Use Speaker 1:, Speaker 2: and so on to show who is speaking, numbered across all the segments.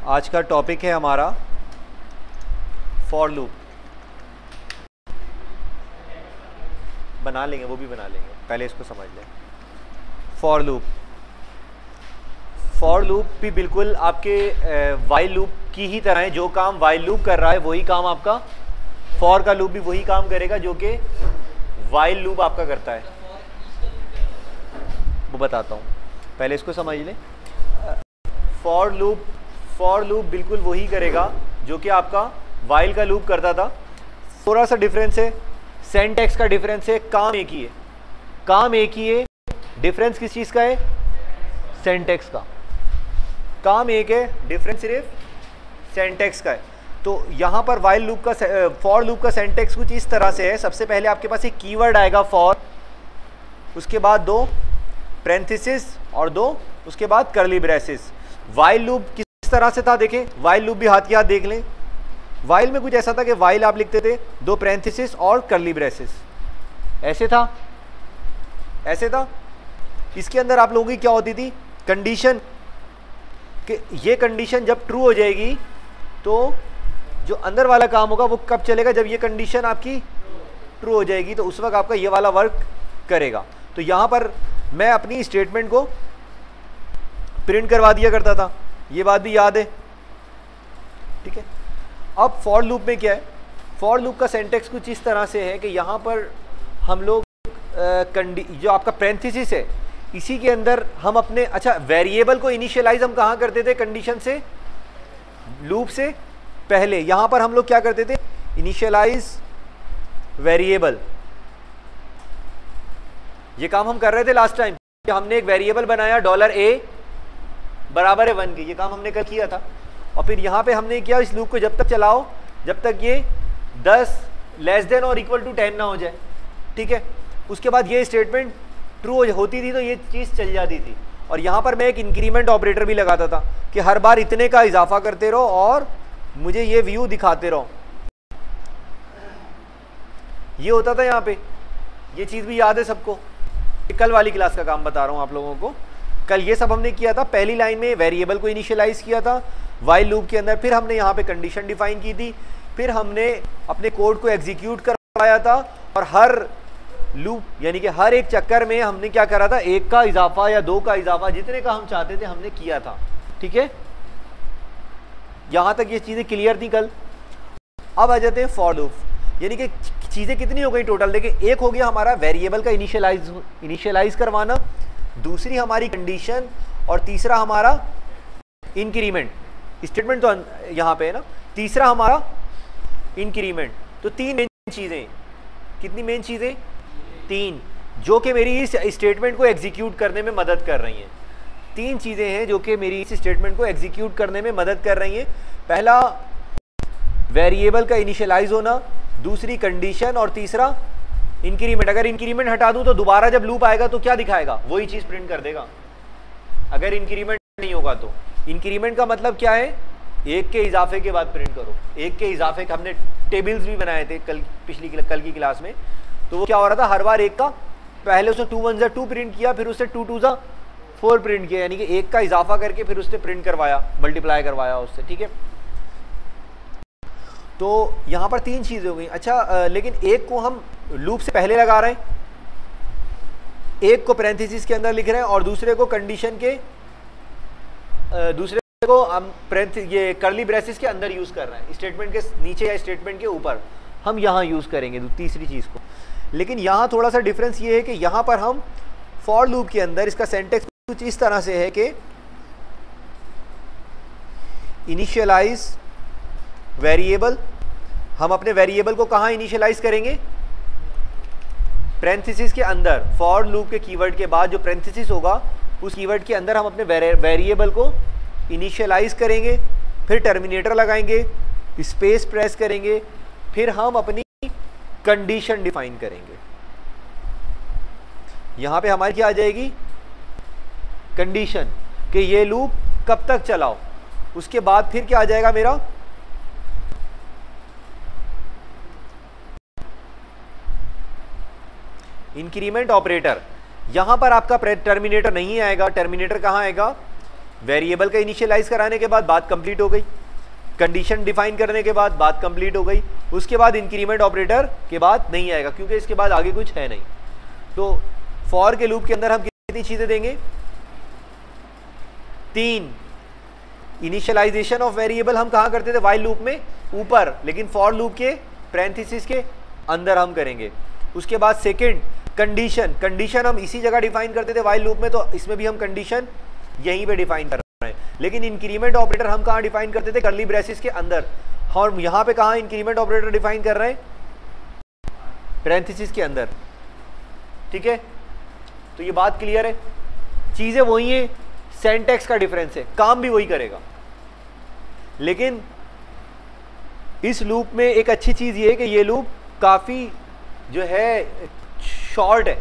Speaker 1: आज का टॉपिक है हमारा फॉर लूप। बना लेंगे, वो भी बना लेंगे, पहले इसको समझ लें। फॉर लूप, फॉर लूप भी बिल्कुल आपके वाइल लूप की ही तरह है। जो काम वाइल लूप कर रहा है वही काम आपका फॉर का लूप भी वही काम करेगा जो कि वाइल लूप आपका करता है। वो बताता हूँ, पहले इसको समझ लें। फॉर लूप बिल्कुल वही करेगा जो कि आपका वाइल का लूप करता था। थोड़ा सा डिफरेंस है, सिंटैक्स का डिफरेंस है, काम एक ही है, काम एक ही है। डिफरेंस किस चीज़ का है? सिंटैक्स का। काम एक है, डिफरेंस सिर्फ सिंटैक्स का है। तो यहाँ पर वाइल लूप का फॉर लूप का सिंटैक्स कुछ इस तरह से है। सबसे पहले आपके पास एक कीवर्ड आएगा फॉर, उसके बाद दो पैरेंथेसिस और दो उसके बाद कर्ली ब्रेसेस। वाइल लूप किस तरह से था देखें, वाइल लूप भी हाथ की हाथ देख लें। वाइल में कुछ ऐसा था कि वाइल आप लिखते थे दो पैरेंथेसिस और कर्ली ब्रेसेस, ऐसे था, ऐसे था। इसके अंदर आप लोगों की क्या होती थी कंडीशन, कि ये कंडीशन जब ट्रू हो जाएगी तो जो अंदर वाला काम होगा वो कब चलेगा? जब ये कंडीशन आपकी ट्रू हो जाएगी तो उस वक्त आपका ये वाला वर्क करेगा। तो यहाँ पर मैं अपनी स्टेटमेंट को प्रिंट करवा दिया करता था, ये बात भी याद है, ठीक है। अब फॉर लूप में क्या है? फॉर लूप का सिंटैक्स कुछ इस तरह से है कि यहाँ पर हम लोग जो आपका पैरेंथेसिस है इसी के अंदर हम अपने वेरिएबल को इनिशियलाइज हम कहाँ करते थे? कंडीशन से, लूप से पहले। यहाँ पर हम लोग क्या करते थे? Initialize variable. ये काम हम कर रहे थे लास्ट टाइम कि हमने एक वेरिएबल बनाया $a बराबर है 1 के, ये काम हमने कर किया था। और फिर यहाँ पे हमने किया, इस लूप को जब तक चलाओ जब तक ये 10 लेस देन और इक्वल टू 10 ना हो जाए, ठीक है। उसके बाद ये स्टेटमेंट ट्रू होती थी तो ये चीज़ चल जाती थी। और यहाँ पर मैं एक इंक्रीमेंट ऑपरेटर भी लगाता था कि हर बार इतने का इजाफा करते रहो और मुझे ये व्यू दिखाते रहो। ये होता था यहाँ पे, ये चीज़ भी याद है सबको। कल वाली क्लास का काम बता रहा हूँ आप लोगों को। कल ये सब हमने किया था। पहली लाइन में वेरिएबल को इनिशियलाइज किया था वाइल लूप के अंदर, फिर हमने यहाँ पे कंडीशन डिफाइन की थी, फिर हमने अपने कोड को एग्जीक्यूट करवाया था और हर लूप यानी कि हर एक चक्कर में हमने क्या करा था? 1 का इजाफा या 2 का इजाफा, जितने का हम चाहते थे हमने किया था, ठीक है। यहां तक ये चीजें क्लियर थी कल। अब आ जाते हैं फॉर लूप, यानी कि चीजें कितनी हो गई टोटल? देखिए, एक हो गया हमारा वेरिएबल का इनिशियलाइज करवाना, दूसरी हमारी कंडीशन और तीसरा हमारा इंक्रीमेंट। स्टेटमेंट तो यहां पे है ना, तीसरा हमारा इंक्रीमेंट। तो 3 मेन चीजें। कितनी मेन चीजें? 3, जो कि मेरी इस स्टेटमेंट को एग्जीक्यूट करने में मदद कर रही हैं। 3 चीजें हैं जो कि मेरी इस स्टेटमेंट को एग्जीक्यूट करने में मदद कर रही हैं। पहला वेरिएबल का इनिशियलाइज होना, दूसरी कंडीशन और तीसरा इंक्रीमेंट। अगर इंक्रीमेंट हटा दूं तो दोबारा जब लूप आएगा तो क्या दिखाएगा? वही चीज प्रिंट कर देगा। अगर इंक्रीमेंट नहीं होगा तो इंक्रीमेंट का मतलब क्या है? 1 के इजाफे के बाद प्रिंट करो। 1 के इजाफे का हमने टेबल्स भी बनाए थे कल की क्लास में। तो वो क्या हो रहा था? हर बार 1 का, पहले उसने 2 1 2 प्रिंट किया, फिर उससे 2 2 4 प्रिंट किया, यानी कि 1 का इजाफा करके फिर उसने प्रिंट करवाया, मल्टीप्लाई करवाया उससे, ठीक है। तो यहां पर 3 चीजें हो गई। लेकिन एक को हम लूप से पहले लगा रहे हैं, एक को पैरेंथेसिस के अंदर लिख रहे हैं और दूसरे को कंडीशन के दूसरे को हम ये कर्ली ब्रेसेस के अंदर यूज कर रहे हैं, स्टेटमेंट के नीचे या स्टेटमेंट के ऊपर हम यहां यूज करेंगे तीसरी चीज को। लेकिन यहां थोड़ा सा डिफरेंस ये है कि यहां पर हम फॉर लूप के अंदर इसका सिंटैक्स कुछ इस तरह से है कि इनिशियलाइज वेरिएबल, हम अपने वेरिएबल को कहां इनिशियलाइज करेंगे? पैरेंथेसिस के अंदर। फॉर लूप के कीवर्ड के बाद जो पैरेंथेसिस होगा उस कीवर्ड के अंदर हम अपने वेरिएबल को इनिशियलाइज करेंगे, फिर टर्मिनेटर लगाएंगे, स्पेस प्रेस करेंगे, फिर हम अपनी कंडीशन डिफाइन करेंगे। यहां पे हमारी क्या आ जाएगी? कंडीशन, कि ये लूप कब तक चलाओ। उसके बाद फिर क्या आ जाएगा मेरा? Increment operator. यहां पर आपका टर्मिनेटर नहीं आएगा। टर्मिनेटर कहां आएगा? वेरिएबल का इनिशियलाइज कराने के बाद बात कंप्लीट हो गई, कंडीशन डिफाइन करने के बाद बात कंप्लीट हो गई, उसके बाद इंक्रीमेंट ऑपरेटर के बाद नहीं आएगा क्योंकि इसके बाद आगे कुछ है नहीं। तो फॉर के लूप के अंदर हम कितनी चीजें देंगे? 3। इनिशियलाइजेशन ऑफ वेरिएबल हम कहां करते थे? व्हाइल लूप में ऊपर, लेकिन फॉर लूप के पैरेंथेसिस के अंदर हम करेंगे। उसके बाद सेकंड कंडीशन, कंडीशन हम इसी जगह डिफाइन करते थे व्हाइल लूप में, तो इसमें भी हम कंडीशन यहीं पे डिफाइन कर रहे हैं। लेकिन इंक्रीमेंट ऑपरेटर हम कहां डिफाइन करते थे? कर्ली ब्रेसेस के अंदर। और यहां पे कहां इंक्रीमेंट ऑपरेटर डिफाइन कर रहे हैं? पैरेंथेसिस के अंदर। ठीक है, तो ये बात क्लियर है, चीजें वही है, सिंटैक्स का डिफरेंस है, काम भी वही करेगा। लेकिन इस लूप में एक अच्छी चीज ये है कि ये लूप काफी जो है शॉर्ट है,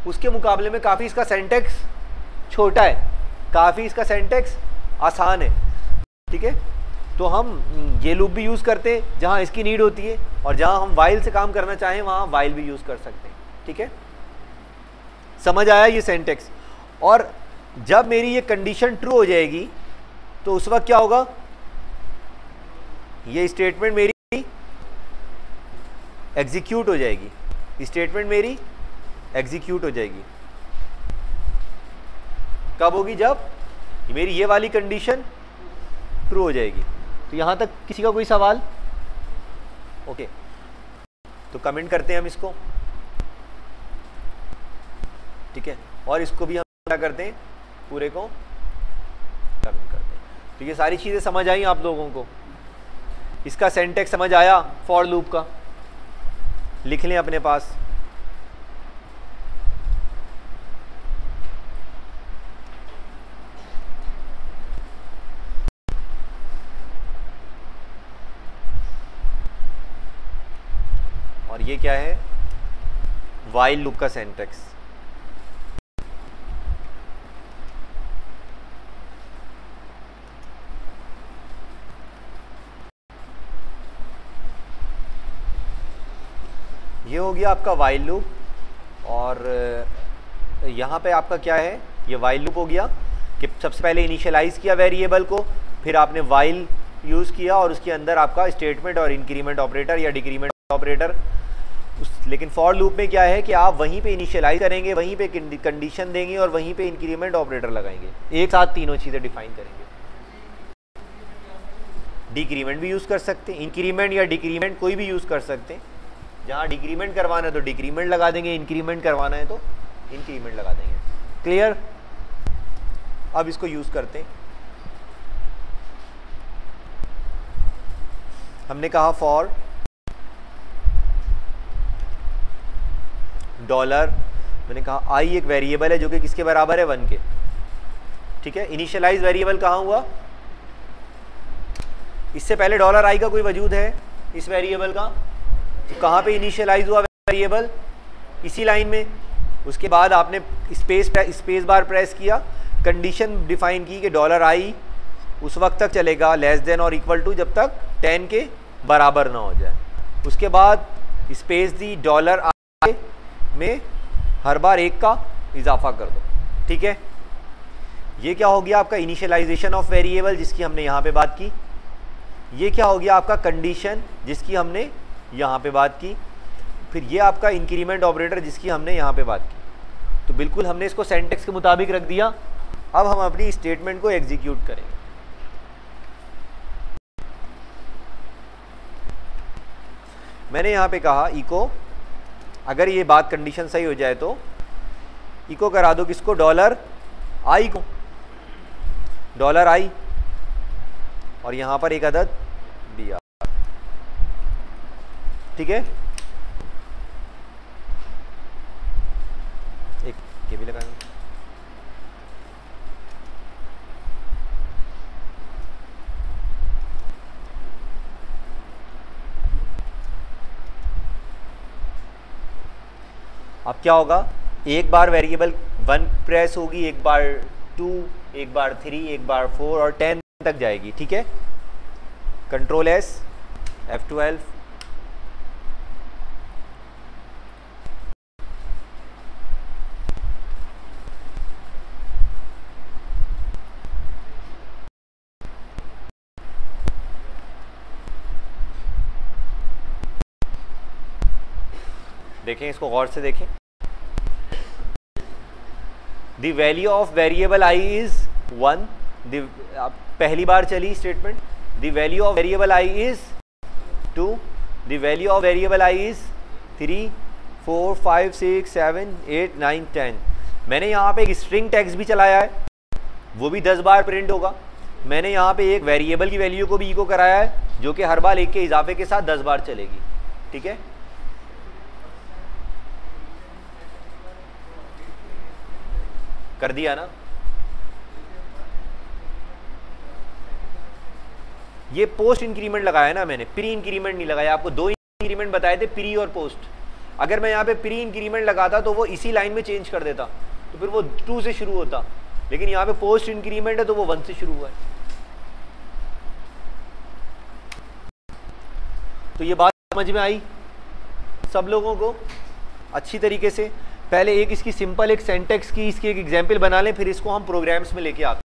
Speaker 1: उसके मुकाबले में काफी इसका सिंटैक्स छोटा है, काफी इसका सिंटैक्स आसान है। ठीक है, तो हम ये लूप भी यूज करते हैं जहां इसकी नीड होती है, और जहां हम व्हाइल से काम करना चाहें वहां व्हाइल भी यूज कर सकते हैं। ठीक है, समझ आया ये सिंटैक्स? और जब मेरी ये कंडीशन ट्रू हो जाएगी तो उस वक्त क्या होगा? ये स्टेटमेंट मेरी एग्जीक्यूट हो जाएगी, स्टेटमेंट मेरी एग्जीक्यूट हो जाएगी। कब होगी? जब मेरी ये वाली कंडीशन ट्रू हो जाएगी। तो यहां तक किसी का कोई सवाल? ओके, तो कमेंट करते हैं हम इसको। ठीक है, और इसको भी हम क्या करते हैं? पूरे को कमेंट करते हैं। तो ये सारी चीजें समझ आई आप लोगों को? इसका सिंटैक्स समझ आया फॉर लूप का? लिख लें अपने पास। और ये क्या है? व्हाइल लूप का सिंटैक्स। ये हो गया आपका व्हाइल लूप, और यहाँ पे आपका क्या है? ये व्हाइल लूप हो गया कि सबसे पहले इनिशियलाइज किया वेरिएबल को, फिर आपने व्हाइल यूज़ किया और उसके अंदर आपका स्टेटमेंट और इंक्रीमेंट ऑपरेटर या डिक्रीमेंट ऑपरेटर। लेकिन फॉर लूप में क्या है कि आप वहीं पे इनिशियलाइज करेंगे, वहीं पे कंडीशन देंगे और वहीं पे इंक्रीमेंट ऑपरेटर लगाएंगे, एक साथ तीनों चीज़ें डिफाइन करेंगे। डिक्रीमेंट भी यूज़ कर सकते हैं, इंक्रीमेंट या डिक्रीमेंट कोई भी यूज़ कर सकते हैं। जहाँ डिक्रीमेंट करवाना है तो डिक्रीमेंट लगा देंगे, इंक्रीमेंट करवाना है तो इंक्रीमेंट लगा देंगे। क्लियर? अब इसको यूज करते हैं। हमने कहा फॉर डॉलर, मैंने कहा आई एक वेरिएबल है जो कि किसके बराबर है? 1 के। ठीक है, इनिशियलाइज वेरिएबल कहाँ हुआ? इससे पहले डॉलर आई का कोई वजूद है इस वेरिएबल का? तो कहाँ पे इनिशियलाइज हुआ वेरिएबल? इसी लाइन में। उसके बाद आपने स्पेस बार प्रेस किया, कंडीशन डिफाइन की कि डॉलर आई उस वक्त तक चलेगा लेस देन और इक्वल टू जब तक 10 के बराबर ना हो जाए। उसके बाद स्पेस दी, डॉलर आई में हर बार 1 का इजाफा कर दो। ठीक है, ये क्या हो गया आपका इनिशियलाइजेशन ऑफ वेरिएबल जिसकी हमने यहाँ पे बात की। ये क्या हो गया आपका कंडीशन जिसकी हमने यहाँ पे बात की। फिर ये आपका इंक्रीमेंट ऑपरेटर जिसकी हमने यहाँ पे बात की। तो बिल्कुल हमने इसको सिंटैक्स के मुताबिक रख दिया। अब हम अपनी स्टेटमेंट को एग्जीक्यूट करेंगे। मैंने यहाँ पे कहा इको, अगर ये बात कंडीशन सही हो जाए तो इको करा दो किसको? डॉलर आई को, डॉलर आई, और यहाँ पर एक अदद दिया। ठीक है, एक ये भी लगाएंगे। अब क्या होगा? एक बार वेरिएबल 1 प्रेस होगी, एक बार 2, एक बार 3, एक बार 4 और 10 तक जाएगी। ठीक है, कंट्रोल एस, F12, देखें इसको गौर से देखें। The value of variable I is 1, पहली बार चली statement. The value of variable I is 2, the value of variable I is 3, 4, 5, 6, 7, 8, 9, 10। मैंने यहाँ पे एक स्ट्रिंग टैग्स भी चलाया है, वो भी 10 बार प्रिंट होगा। मैंने यहाँ पे एक वेरिएबल की वैल्यू को भी इको कराया है, जो कि हर बार एक के इजाफे के साथ 10 बार चलेगी। ठीक है, कर दिया ना। ये पोस्ट इंक्रीमेंट लगाया ना मैंने, प्री इंक्रीमेंट नहीं लगाया। आपको 2 इंक्रीमेंट बताए थे, प्री और पोस्ट। अगर मैं यहाँ पे प्री इंक्रीमेंट लगाता तो वो इसी लाइन में चेंज कर देता, तो फिर वो 2 से शुरू होता। लेकिन यहाँ पे पोस्ट इंक्रीमेंट है तो वो 1 से शुरू हुआ है। तो ये बात समझ में आई सब लोगों को अच्छी तरीके से। पहले एक इसकी सिंपल एक सेंटेक्स की इसकी एक एग्जाम्पल बना लें, फिर इसको हम प्रोग्राम्स में लेके आते हैं।